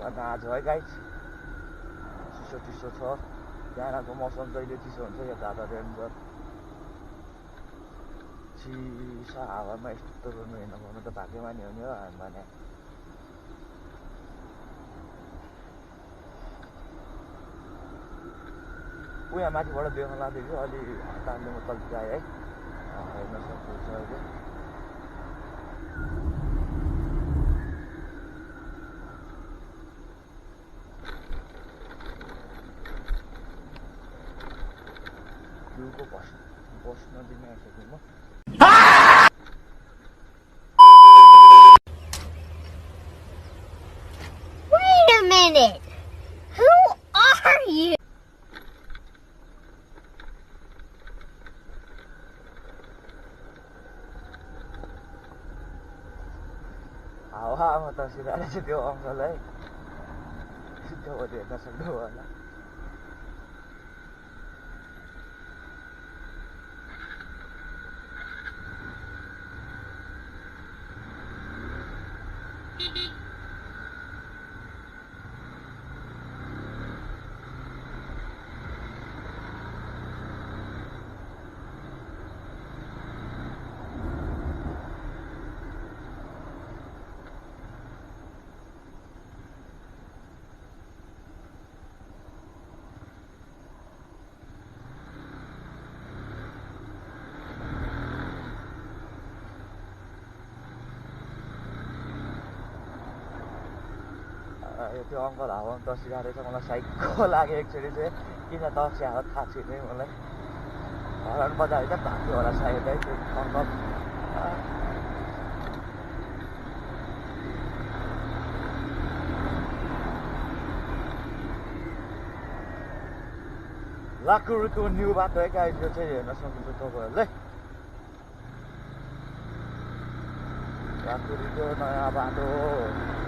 अनि आज है गाइस चिसो छ बिहानको मौसम जहिले चिसो हुन्छ यो दादा डेन्जर चिसो हावामा यस्तो गर्नु हेर्न पाउनु त भाग्यमानी हो नि हो हामी भने यहाँ माथिबाट देख्न लाग्थ्यो कि अलि हतारले म तल जाएँ है हेर्न सक्नुहुन्छ अहिले भ्यूको बस्न दिन आइसकेँ म Wait a minute! Who are you? हावामा तर्सिरहेको रहेछ त्यो अङ्कललाई त्यो हेर्न सक्नु होला त्यो अङ्कल हावामा तर्सिरहेको रहेछ मलाई साइको लाग्यो एकचोटि चाहिँ किन तर्स्या हो थाहा छैन मलाई हरान बजाएर चाहिँ भाग्यो होला सायद है त्यो अङ्कल लाकुरीको न्यू बाटो है गाइस यो चाहिँ हेर्न सक्नुहुन्छ तपाईँहरूले लाकुरीको नयाँ बाटो